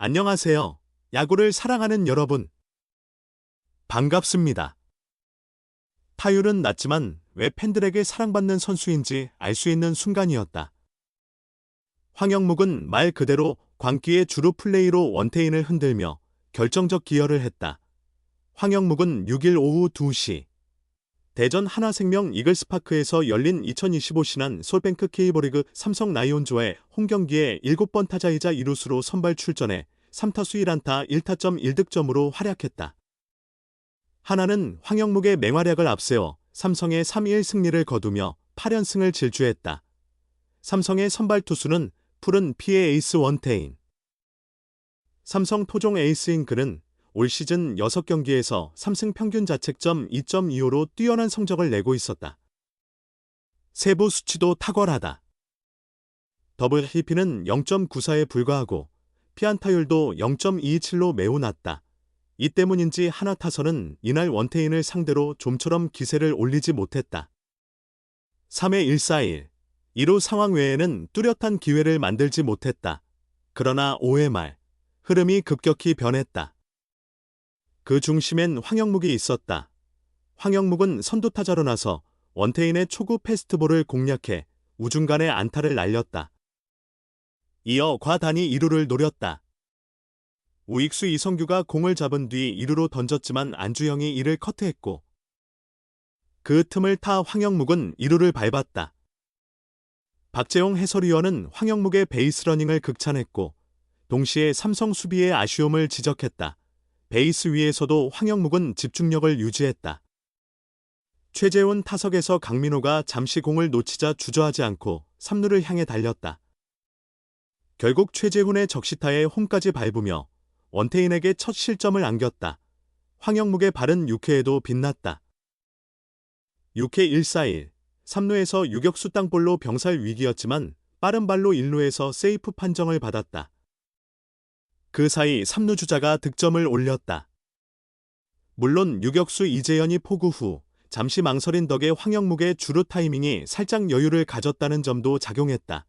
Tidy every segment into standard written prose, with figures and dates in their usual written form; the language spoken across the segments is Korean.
안녕하세요. 야구를 사랑하는 여러분. 반갑습니다. 타율은 낮지만 왜 팬들에게 사랑받는 선수인지 알 수 있는 순간이었다. 황영묵은 말 그대로 광기의 주루 플레이로 원태인을 흔들며 결정적 기여를 했다. 황영묵은 6일 오후 2시 대전 하나생명 이글스파크에서 열린 2025 신한 솔뱅크 K리그 삼성 라이온즈와의 홈경기에 7번 타자이자 이루수로 선발 출전해 3타수 1안타 1타점 1득점으로 활약했다. 하나는 황영묵의 맹활약을 앞세워 삼성의 3-1 승리를 거두며 8연승을 질주했다. 삼성의 선발 투수는 푸른 피의 에이스 원태인. 삼성 토종 에이스인 그는 올 시즌 6경기에서 3승 평균 자책점 2.25로 뛰어난 성적을 내고 있었다. 세부 수치도 탁월하다. 더블 히피는 0.94에 불과하고 피안타율도 0.227로 매우 낮다. 이 때문인지 하나 타선은 이날 원태인을 상대로 좀처럼 기세를 올리지 못했다. 3회 1-4-1 2루 상황 외에는 뚜렷한 기회를 만들지 못했다. 그러나 5회 말 흐름이 급격히 변했다. 그 중심엔 황영묵이 있었다. 황영묵은 선두타자로 나서 원태인의 초구 패스트볼을 공략해 우중간에 안타를 날렸다. 이어 과단히 2루를 노렸다. 우익수 이성규가 공을 잡은 뒤 2루로 던졌지만 안주영이 이를 커트했고 그 틈을 타 황영묵은 2루를 밟았다. 박재홍 해설위원은 황영묵의 베이스러닝을 극찬했고 동시에 삼성 수비의 아쉬움을 지적했다. 베이스 위에서도 황영묵은 집중력을 유지했다. 최재훈 타석에서 강민호가 잠시 공을 놓치자 주저하지 않고 3루를 향해 달렸다. 결국 최재훈의 적시타에 홈까지 밟으며 원태인에게 첫 실점을 안겼다. 황영묵의 발은 6회에도 빛났다. 6회 1-4-1 3루에서 유격수 땅볼로 병살 위기였지만 빠른 발로 1루에서 세이프 판정을 받았다. 그 사이 3루 주자가 득점을 올렸다. 물론 유격수 이재현이 포구 후 잠시 망설인 덕에 황영묵의 주루 타이밍이 살짝 여유를 가졌다는 점도 작용했다.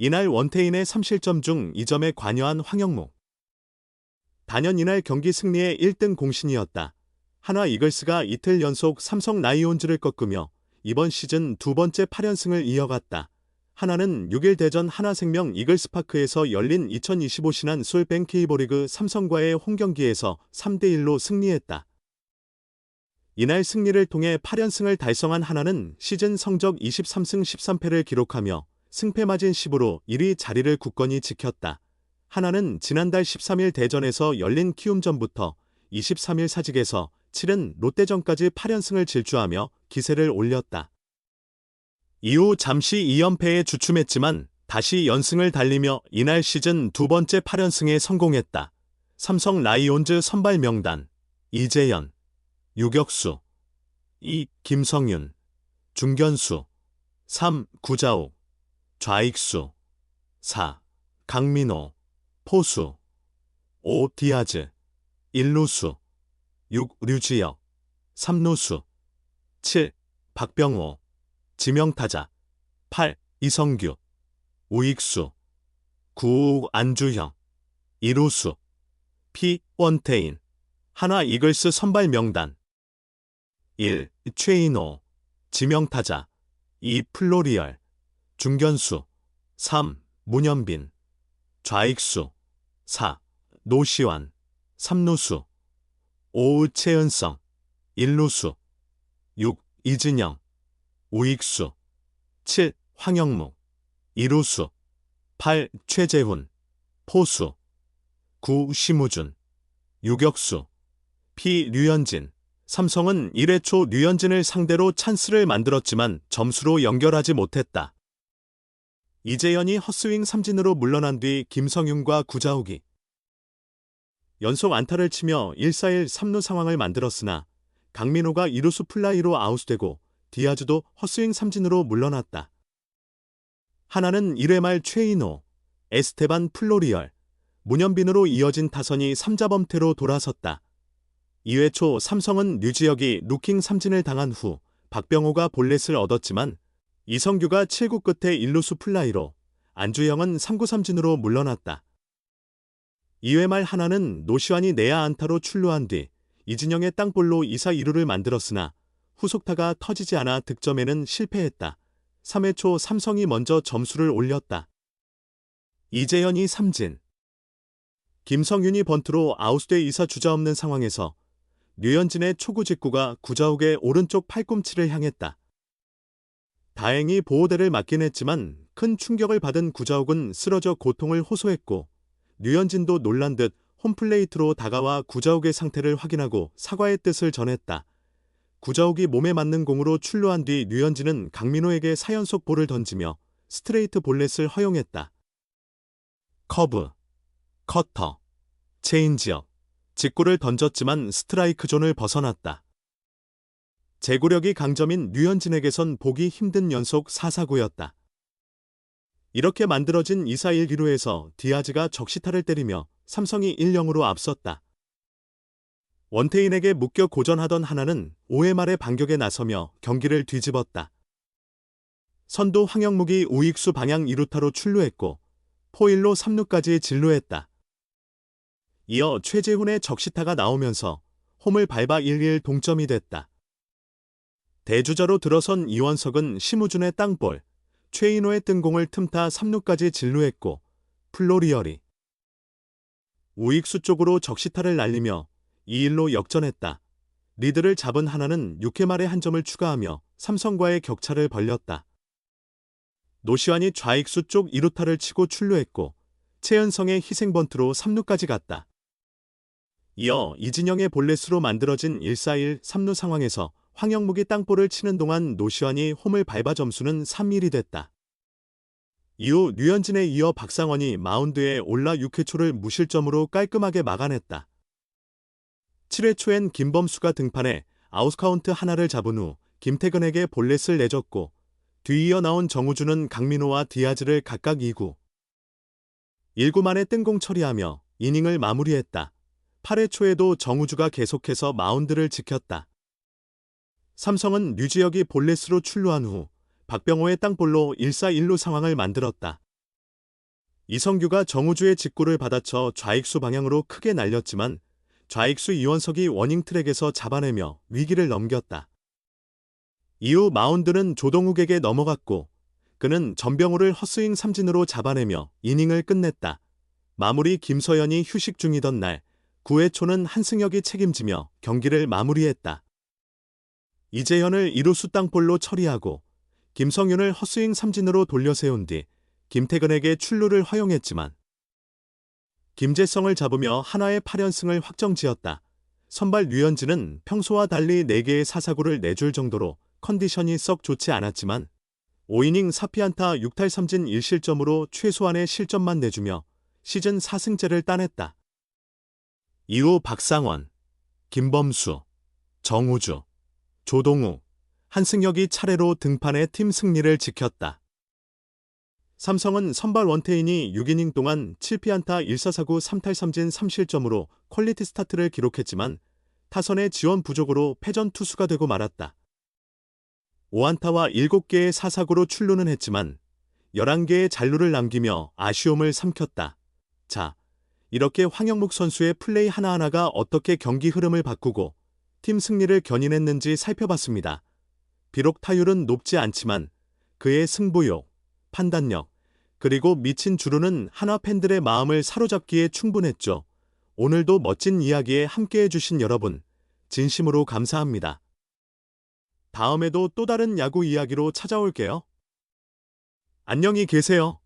이날 원태인의 3실점 중 2점에 관여한 황영묵. 단연 이날 경기 승리의 1등 공신이었다. 한화 이글스가 이틀 연속 삼성 라이온즈를 꺾으며 이번 시즌 두 번째 8연승을 이어갔다. 하나는 6일 대전 하나생명 이글스파크에서 열린 2025 신한 솔뱅크 K리그 삼성과의 홈경기에서 3-1로 승리했다. 이날 승리를 통해 8연승을 달성한 하나는 시즌 성적 23승 13패를 기록하며 승패 마진 10으로 1위 자리를 굳건히 지켰다. 하나는 지난달 13일 대전에서 열린 키움전부터 23일 사직에서 치른 롯데전까지 8연승을 질주하며 기세를 올렸다. 이후 잠시 2연패에 주춤했지만 다시 연승을 달리며 이날 시즌 두 번째 8연승에 성공했다. 삼성 라이온즈 선발 명단 이재현, 유격수 2. 김성윤, 중견수 3. 구자욱, 좌익수 4. 강민호, 포수 5. 디아즈, 1루수 6. 류지혁, 3루수 7. 박병호, 지명타자 8. 이성규, 우익수 9. 안주형, 2루수 P. 원태인. 한화 이글스 선발 명단 1. 최인호, 지명타자 2. 플로리얼, 중견수 3. 문현빈, 좌익수 4. 노시환, 3루수 5. 최은성, 1루수 6. 이진영, 우익수 7. 황영묵, 2루수 8. 최재훈, 포수 9. 심우준, 유격수 P. 류현진. 삼성은 1회 초 류현진을 상대로 찬스를 만들었지만 점수로 연결하지 못했다. 이재현이 헛스윙 삼진으로 물러난 뒤 김성윤과 구자욱이 연속 안타를 치며 1-4-1 3루 상황을 만들었으나 강민호가 2루수 플라이로 아웃되고 디아즈도 헛스윙 삼진으로 물러났다. 하나는 1회 말 최인호, 에스테반 플로리얼, 문현빈으로 이어진 타선이 3자범퇴로 돌아섰다. 2회 초 삼성은 류지혁이 루킹 삼진을 당한 후 박병호가 볼넷을 얻었지만 이성규가 7구 끝에 1루수 플라이로 안주영은 3구 삼진으로 물러났다. 2회 말 하나는 노시환이 내야 안타로 출루한 뒤 이진영의 땅볼로 2사 2루를 만들었으나 후속타가 터지지 않아 득점에는 실패했다. 3회 초 삼성이 먼저 점수를 올렸다. 이재현이 삼진. 김성윤이 번트로 아웃돼 2사 주자 없는 상황에서 류현진의 초구 직구가 구자욱의 오른쪽 팔꿈치를 향했다. 다행히 보호대를 맞긴 했지만 큰 충격을 받은 구자욱은 쓰러져 고통을 호소했고 류현진도 놀란 듯 홈플레이트로 다가와 구자욱의 상태를 확인하고 사과의 뜻을 전했다. 구자욱이 몸에 맞는 공으로 출루한 뒤 류현진은 강민호에게 4연속 볼을 던지며 스트레이트 볼넷을 허용했다. 커브, 커터, 체인지업, 직구를 던졌지만 스트라이크 존을 벗어났다. 제구력이 강점인 류현진에게선 보기 힘든 연속 4사구였다. 이렇게 만들어진 2사 1기루에서 디아즈가 적시타를 때리며 삼성이 1-0으로 앞섰다. 원태인에게 묶여 고전하던 하나는 5회 말에 반격에 나서며 경기를 뒤집었다. 선두 황영묵이 우익수 방향 2루타로 출루했고 포일로 3루까지 진루했다. 이어 최재훈의 적시타가 나오면서 홈을 밟아 1-1 동점이 됐다. 대주자로 들어선 이원석은 심우준의 땅볼, 최인호의 뜬공을 틈타 3루까지 진루했고 플로리얼이 우익수 쪽으로 적시타를 날리며 2-1로 역전했다. 리드를 잡은 하나는 6회 말에 한 점을 추가하며 삼성과의 격차를 벌렸다. 노시환이 좌익수 쪽 2루타를 치고 출루했고 최은성의 희생번트로 3루까지 갔다. 이어 이진영의 볼넷으로 만들어진 1-4-1 3루 상황에서 황영묵이 땅볼을 치는 동안 노시환이 홈을 밟아 점수는 3-1이 됐다. 이후 류현진에 이어 박상원이 마운드에 올라 6회 초를 무실점으로 깔끔하게 막아냈다. 7회 초엔 김범수가 등판해 아웃카운트 하나를 잡은 후 김태근에게 볼넷을 내줬고 뒤이어 나온 정우주는 강민호와 디아즈를 각각 2구, 1구 만에 뜬공 처리하며 이닝을 마무리했다. 8회 초에도 정우주가 계속해서 마운드를 지켰다. 삼성은 류지혁이 볼넷으로 출루한 후 박병호의 땅볼로 1-4-1루 상황을 만들었다. 이성규가 정우주의 직구를 받아쳐 좌익수 방향으로 크게 날렸지만 좌익수 이원석이 워닝트랙에서 잡아내며 위기를 넘겼다. 이후 마운드는 조동욱에게 넘어갔고 그는 전병우를 헛스윙 삼진으로 잡아내며 이닝을 끝냈다. 마무리 김서현이 휴식 중이던 날 9회 초는 한승혁이 책임지며 경기를 마무리했다. 이재현을 2루수 땅볼로 처리하고 김성윤을 헛스윙 삼진으로 돌려세운 뒤 김태근에게 출루를 허용했지만 김재성을 잡으며 한화의 8연승을 확정지었다. 선발 류현진은 평소와 달리 4개의 사사구를 내줄 정도로 컨디션이 썩 좋지 않았지만 5이닝 4피안타 6탈3진 1실점으로 최소한의 실점만 내주며 시즌 4승째를 따냈다. 이후 박상원, 김범수, 정우주, 조동욱, 한승혁이 차례로 등판해 팀 승리를 지켰다. 삼성은 선발 원태인이 6이닝 동안 7피안타 1사사구 3탈3진 3실점으로 퀄리티 스타트를 기록했지만 타선의 지원 부족으로 패전 투수가 되고 말았다. 5안타와 7개의 사사구로 출루는 했지만 11개의 잔루를 남기며 아쉬움을 삼켰다. 자, 이렇게 황영묵 선수의 플레이 하나하나가 어떻게 경기 흐름을 바꾸고 팀 승리를 견인했는지 살펴봤습니다. 비록 타율은 높지 않지만 그의 승부욕, 판단력, 그리고 미친 주루는 한화 팬들의 마음을 사로잡기에 충분했죠. 오늘도 멋진 이야기에 함께해주신 여러분, 진심으로 감사합니다. 다음에도 또 다른 야구 이야기로 찾아올게요. 안녕히 계세요.